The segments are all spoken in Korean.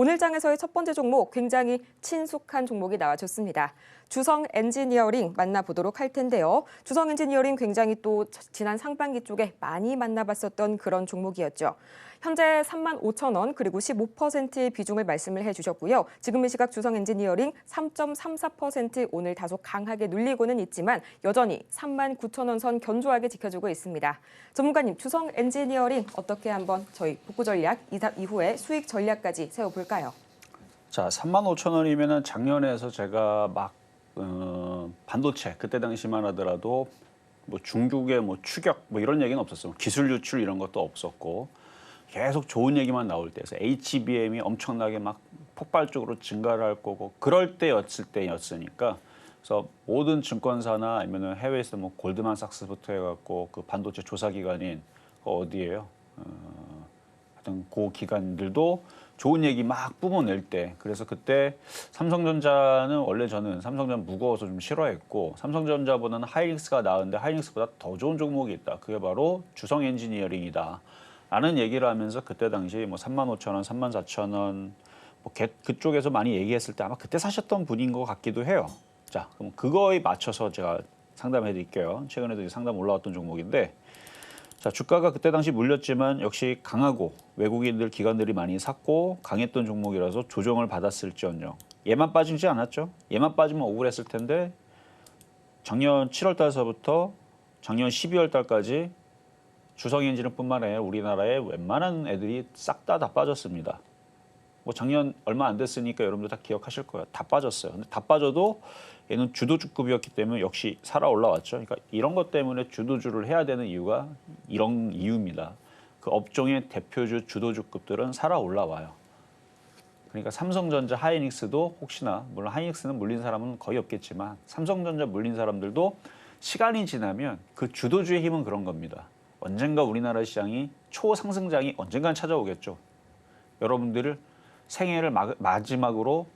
오늘 장에서의 첫 번째 종목 굉장히 친숙한 종목이 나와줬습니다. 주성 엔지니어링 만나보도록 할 텐데요. 주성 엔지니어링 굉장히 또 지난 상반기 쪽에 많이 만나봤었던 그런 종목이었죠. 현재 35,000원 그리고 15%의 비중을 말씀을 해주셨고요. 지금 이 시각 주성 엔지니어링 3.34% 오늘 다소 강하게 눌리고는 있지만 여전히 39,000원 선 견조하게 지켜주고 있습니다. 전문가님, 주성 엔지니어링 어떻게 한번 저희 복구 전략 이후에 수익 전략까지 세워볼까요? 자, 35,000원이면은 작년에서 제가 막 반도체 그때 당시만 하더라도 뭐 중국의 뭐 추격 뭐 이런 얘기는 없었어요. 기술 유출 이런 것도 없었고 계속 좋은 얘기만 나올 때에서 HBM이 엄청나게 막 폭발적으로 증가를 할 거고 그럴 때였으니까 그래서 모든 증권사나 아니면 해외에서 뭐 골드만삭스부터 해갖고 그 반도체 조사 기관인 어디예요? 하여튼 그 기관들도 좋은 얘기 막 뿜어낼 때 그래서 그때 삼성전자는 원래 저는 삼성전자 무거워서 좀 싫어했고 삼성전자보다는 하이닉스가 나은데 하이닉스보다 더 좋은 종목이 있다. 그게 바로 주성 엔지니어링이다. 라는 얘기를 하면서 그때 당시 뭐 35,000원, 34,000원 뭐 그쪽에서 많이 얘기했을 때 아마 그때 사셨던 분인 것 같기도 해요. 자, 그럼 그거에 맞춰서 제가 상담해 드릴게요. 최근에도 상담 올라왔던 종목인데 자, 주가가 그때 당시 물렸지만 역시 강하고 외국인들 기관들이 많이 샀고 강했던 종목이라서 조정을 받았을지언정 얘만 빠지지 않았죠. 얘만 빠지면 억울했을 텐데 작년 7월 달서부터 작년 12월 달까지 주성 엔진뿐만 아니라 우리나라의 웬만한 애들이 싹 다 빠졌습니다. 뭐 작년 얼마 안 됐으니까 여러분들 다 기억하실 거예요. 다 빠졌어요. 근데 다 빠져도 얘는 주도주급이었기 때문에 역시 살아 올라왔죠. 그러니까 이런 것 때문에 주도주를 해야 되는 이유가 이런 이유입니다. 그 업종의 대표주 주도주급들은 살아 올라와요. 그러니까 삼성전자, 하이닉스도 혹시나 물론 하이닉스는 물린 사람은 거의 없겠지만 삼성전자 물린 사람들도 시간이 지나면 그 주도주의 힘은 그런 겁니다. 언젠가 우리나라 시장이 초상승장이 언젠간 찾아오겠죠. 여러분들을 생애를 마지막으로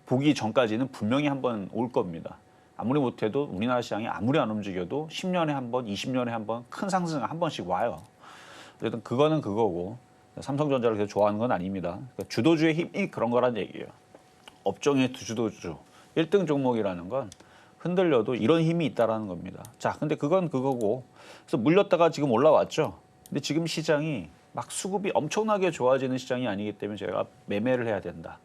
보기 전까지는 분명히 한번 올 겁니다. 아무리 못해도 우리나라 시장이 아무리 안 움직여도 10년에 한 번, 20년에 한 번 큰 상승 한 번씩 와요. 어쨌든 그거는 그거고 삼성전자를 계속 좋아하는 건 아닙니다. 그러니까 주도주의 힘이 그런 거란 얘기예요. 업종의 주도주 1등 종목이라는 건 흔들려도 이런 힘이 있다라는 겁니다. 자, 근데 그건 그거고 그래서 물렸다가 지금 올라왔죠. 근데 지금 시장이 막 수급이 엄청나게 좋아지는 시장이 아니기 때문에 제가 매매를 해야 된다.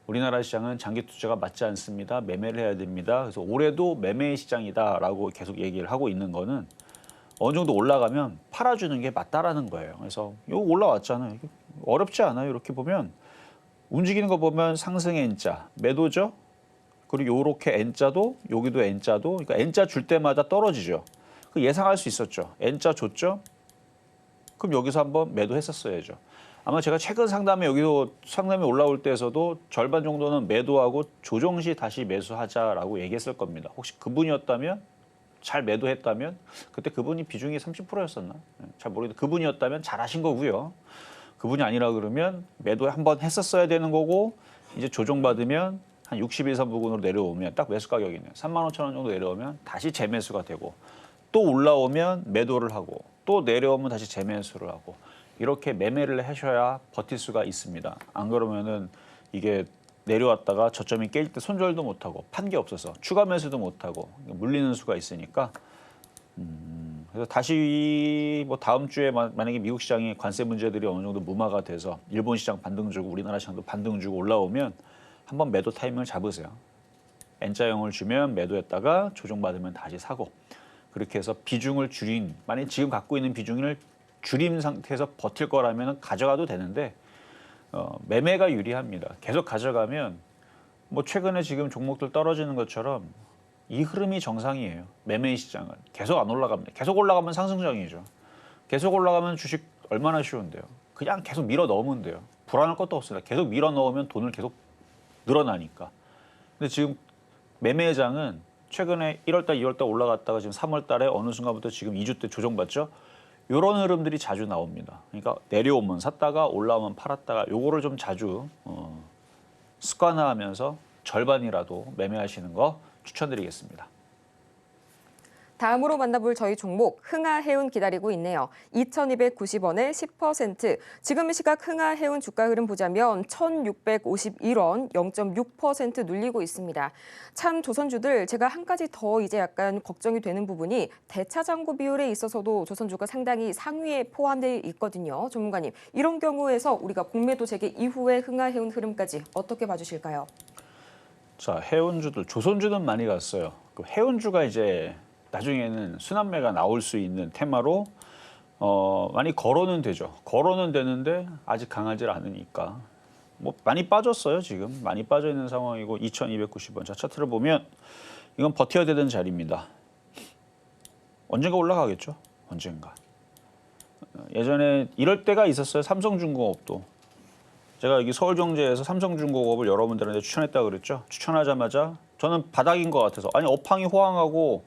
우리나라 시장은 장기 투자가 맞지 않습니다. 매매를 해야 됩니다. 그래서 올해도 매매 시장이다라고 계속 얘기를 하고 있는 거는 어느 정도 올라가면 팔아주는 게 맞다라는 거예요. 그래서 이거 올라왔잖아요. 어렵지 않아요. 이렇게 보면 움직이는 거 보면 상승 N자, 매도죠. 그리고 요렇게 N자도 여기도 N자도 그러니까 N자 줄 때마다 떨어지죠. 그 예상할 수 있었죠. N자 줬죠. 그럼 여기서 한번 매도했었어야죠. 아마 제가 최근 상담에 여기도 상담이 올라올 때에서도 절반 정도는 매도하고 조정 시 다시 매수하자라고 얘기했을 겁니다. 혹시 그분이었다면 잘 매도했다면 그때 그분이 비중이 30%였었나? 잘 모르겠는데 그분이었다면 잘하신 거고요. 그분이 아니라 그러면 매도 한번 했었어야 되는 거고 이제 조정받으면 한 60일선 부근으로 내려오면 딱 매수 가격이네요. 35,000원 정도 내려오면 다시 재매수가 되고 또 올라오면 매도를 하고 또 내려오면 다시 재매수를 하고 이렇게 매매를 하셔야 버틸 수가 있습니다. 안 그러면은 이게 내려왔다가 저점이 깰 때 손절도 못하고 판 게 없어서 추가 매수도 못하고 물리는 수가 있으니까 그래서 다시 뭐 다음 주에 만약에 미국 시장이 관세 문제들이 어느 정도 무마가 돼서 일본 시장 반등 주고 우리나라 시장도 반등 주고 올라오면 한번 매도 타이밍을 잡으세요. N자형을 주면 매도했다가 조정받으면 다시 사고 그렇게 해서 비중을 줄인 만약에 지금 갖고 있는 비중을 줄인 상태에서 버틸 거라면 가져가도 되는데 매매가 유리합니다. 계속 가져가면 뭐 최근에 지금 종목들 떨어지는 것처럼 이 흐름이 정상이에요. 매매 시장은 계속 안 올라갑니다. 계속 올라가면 상승장이죠. 계속 올라가면 주식 얼마나 쉬운데요. 그냥 계속 밀어 넣으면 돼요. 불안할 것도 없습니다. 계속 밀어 넣으면 돈을 계속 늘어나니까. 근데 지금 매매장은 최근에 1월달, 2월달 올라갔다가 지금 3월달에 어느 순간부터 지금 2주 때 조정받죠. 이런 흐름들이 자주 나옵니다. 그러니까 내려오면 샀다가 올라오면 팔았다가 요거를 좀 자주 습관화하면서 절반이라도 매매하시는 거 추천드리겠습니다. 다음으로 만나볼 저희 종목 흥하해운 기다리고 있네요. 2,290원에 10%. 지금 이 시각 흥하해운 주가 흐름 보자면 1,651원 0.6% 눌리고 있습니다. 참 조선주들 제가 한 가지 더 이제 약간 걱정이 되는 부분이 대차 잔고 비율에 있어서도 조선주가 상당히 상위에 포함되어 있거든요. 전문가님, 이런 경우에서 우리가 공매도 재개 이후에 흥하해운 흐름까지 어떻게 봐주실까요? 자, 해운주들, 조선주는 많이 갔어요. 그 해운주가 이제 나중에는 순환매가 나올 수 있는 테마로 많이 거론은 되죠. 거론은 되는데 아직 강하지 않으니까 뭐 많이 빠졌어요. 지금 많이 빠져 있는 상황이고 2,290원. 자, 차트를 보면 이건 버텨야 되는 자리입니다. 언젠가 올라가겠죠. 언젠가. 예전에 이럴 때가 있었어요. 삼성중공업도. 제가 여기 서울경제에서 삼성중공업을 여러분들한테 추천했다 그랬죠. 추천하자마자 저는 바닥인 것 같아서 아니 업황이 호황하고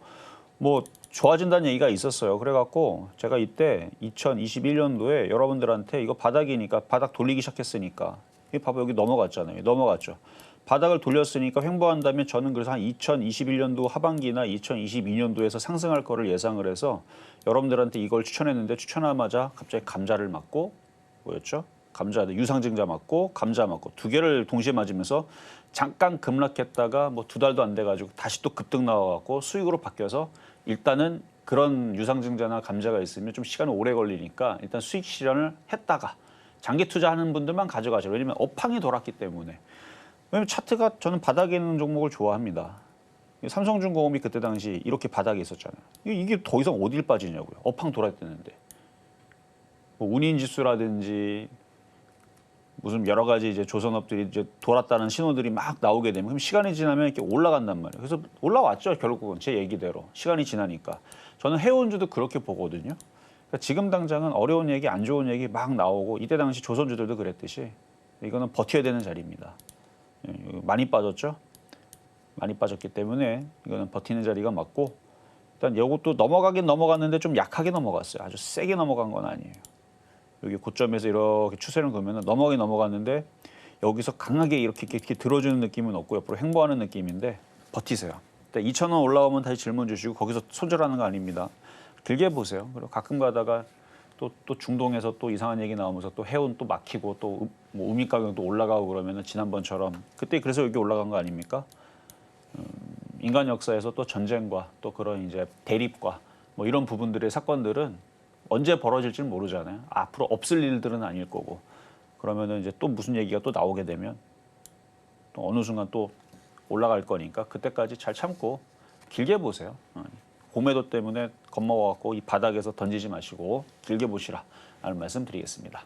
뭐 좋아진다는 얘기가 있었어요. 그래갖고 제가 이때 2021년도에 여러분들한테 이거 바닥이니까 바닥 돌리기 시작했으니까 이 봐봐 여기 넘어갔잖아요. 넘어갔죠. 바닥을 돌렸으니까 횡보한다면 저는 그래서 한 2021년도 하반기나 2022년도에서 상승할 거를 예상을 해서 여러분들한테 이걸 추천했는데 추천하자마자 갑자기 감자를 맞고 뭐였죠? 감자 유상증자 맞고 감자 맞고 두 개를 동시에 맞으면서 잠깐 급락했다가 뭐 2달도 안 돼가지고 다시 또 급등 나와갖고 수익으로 바뀌어서 일단은 그런 유상증자나 감자가 있으면 좀 시간이 오래 걸리니까 일단 수익 실현을 했다가 장기 투자하는 분들만 가져가죠. 왜냐면 업황이 돌았기 때문에. 왜냐면 차트가 저는 바닥에 있는 종목을 좋아합니다. 삼성중공업이 그때 당시 이렇게 바닥에 있었잖아요. 이게 더 이상 어딜 빠지냐고요. 업황 돌았대는데. 뭐 운인지수라든지 무슨 여러 가지 이제 조선업들이 이제 돌았다는 신호들이 막 나오게 되면 그럼 시간이 지나면 이렇게 올라간단 말이에요. 그래서 올라왔죠. 결국은 제 얘기대로 시간이 지나니까 저는 해운주도 그렇게 보거든요. 그러니까 지금 당장은 어려운 얘기, 안 좋은 얘기 막 나오고 이때 당시 조선주들도 그랬듯이 이거는 버텨야 되는 자리입니다. 많이 빠졌죠. 많이 빠졌기 때문에 이거는 버티는 자리가 맞고 일단 이것도 넘어가긴 넘어갔는데 좀 약하게 넘어갔어요. 아주 세게 넘어간 건 아니에요. 여기 고점에서 이렇게 추세를 그으면 넘어가긴 넘어갔는데 여기서 강하게 이렇게 들어주는 느낌은 없고 옆으로 횡보하는 느낌인데 버티세요. 2,000원 올라오면 다시 질문 주시고 거기서 손절하는 거 아닙니다. 길게 보세요. 그리고 가끔 가다가 또 중동에서 또 이상한 얘기 나오면서 또 해운 또 막히고 또 뭐 우미 가격도 올라가고 그러면은 지난번처럼 그때 그래서 여기 올라간 거 아닙니까? 인간 역사에서 또 전쟁과 또 그런 이제 대립과 뭐 이런 부분들의 사건들은 언제 벌어질지는 모르잖아요. 앞으로 없을 일들은 아닐 거고. 그러면은 이제 또 무슨 얘기가 또 나오게 되면 또 어느 순간 또 올라갈 거니까 그때까지 잘 참고 길게 보세요. 고매도 때문에 겁먹어갖고 이 바닥에서 던지지 마시고 길게 보시라 라는 말씀 드리겠습니다.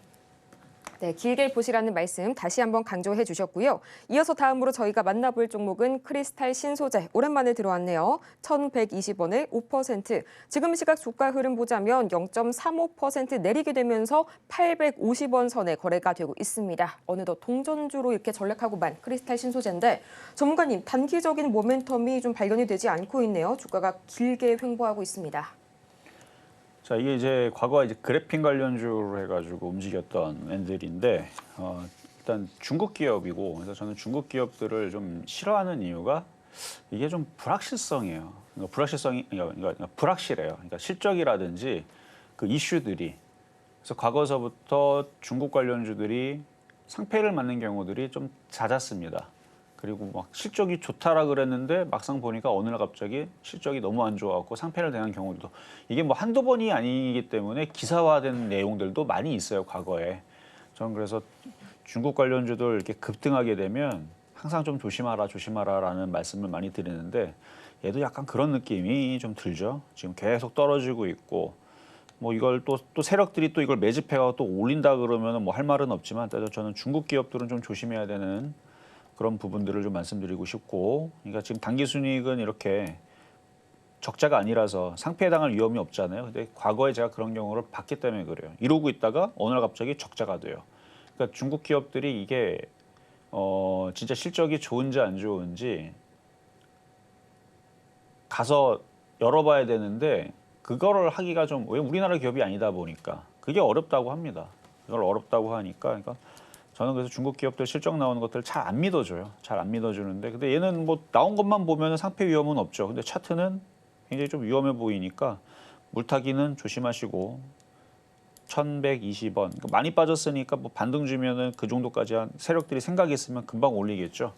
네, 길게 보시라는 말씀 다시 한번 강조해 주셨고요. 이어서 다음으로 저희가 만나볼 종목은 크리스탈 신소재. 오랜만에 들어왔네요. 1,120원에 5%. 지금 시각 주가 흐름 보자면 0.35% 내리게 되면서 850원 선에 거래가 되고 있습니다. 어느덧 동전주로 이렇게 전락하고만 크리스탈 신소재인데 전문가님, 단기적인 모멘텀이 좀 발견이 되지 않고 있네요. 주가가 길게 횡보하고 있습니다. 자, 이게 이제 과거 이제 그래핀 관련주로 해가지고 움직였던 앤들인데 일단 중국 기업이고 그래서 저는 중국 기업들을 좀 싫어하는 이유가 이게 좀 불확실성이에요. 그러니까 불확실해요. 그러니까 실적이라든지 그 이슈들이 그래서 과거서부터 중국 관련주들이 상패를 맞는 경우들이 좀 잦았습니다. 그리고 막 실적이 좋다라 그랬는데 막상 보니까 어느 날 갑자기 실적이 너무 안 좋아갖고 상패를 당한 경우도 이게 뭐 한두 번이 아니기 때문에 기사화된 내용들도 많이 있어요, 과거에. 저는 그래서 중국 관련주들 이렇게 급등하게 되면 항상 좀 조심하라라는 말씀을 많이 드리는데 얘도 약간 그런 느낌이 좀 들죠. 지금 계속 떨어지고 있고 뭐 이걸 또 세력들이 또 이걸 매집해가 또 올린다 그러면 뭐 할 말은 없지만 저는 중국 기업들은 좀 조심해야 되는 그런 부분들을 좀 말씀드리고 싶고, 그러니까 지금 단기 순이익은 이렇게 적자가 아니라서 상패에 당할 위험이 없잖아요. 근데 과거에 제가 그런 경우를 봤기 때문에 그래요. 이러고 있다가 어느 날 갑자기 적자가 돼요. 그러니까 중국 기업들이 이게 진짜 실적이 좋은지 안 좋은지 가서 열어봐야 되는데 그거를 하기가 좀 왜 우리나라 기업이 아니다 보니까 그게 어렵다고 합니다. 그걸 어렵다고 하니까 그러니까. 저는 그래서 중국 기업들 실적 나오는 것들을 잘 안 믿어줘요. 잘 안 믿어주는데, 근데 얘는 뭐 나온 것만 보면 상패 위험은 없죠. 근데 차트는 굉장히 좀 위험해 보이니까 물타기는 조심하시고 1,120원 그러니까 많이 빠졌으니까 뭐 반등 주면은 그 정도까지 한 세력들이 생각이 있으면 금방 올리겠죠.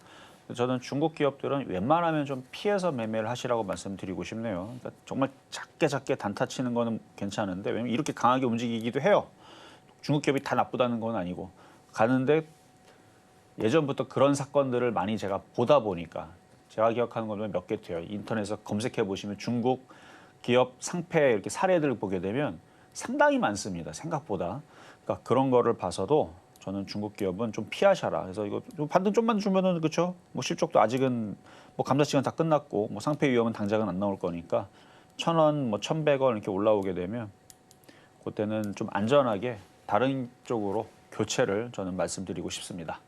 저는 중국 기업들은 웬만하면 좀 피해서 매매를 하시라고 말씀드리고 싶네요. 그러니까 정말 작게 단타 치는 거는 괜찮은데 왜냐면 이렇게 강하게 움직이기도 해요. 중국 기업이 다 나쁘다는 건 아니고 가는데 예전부터 그런 사건들을 많이 제가 보다 보니까 제가 기억하는 거는 몇 개 돼요. 인터넷에서 검색해 보시면 중국 기업 상패 이렇게 사례들을 보게 되면 상당히 많습니다. 생각보다. 그러니까 그런 거를 봐서도 저는 중국 기업은 좀 피하셔라. 그래서 이거 반등 좀만 주면은 그렇죠. 뭐 실적도 아직은 뭐 감사 시간 다 끝났고 뭐 상패 위험은 당장은 안 나올 거니까 1,000원, 뭐 1,100원 이렇게 올라오게 되면 그때는 좀 안전하게 다른 쪽으로 교체를 저는 말씀드리고 싶습니다.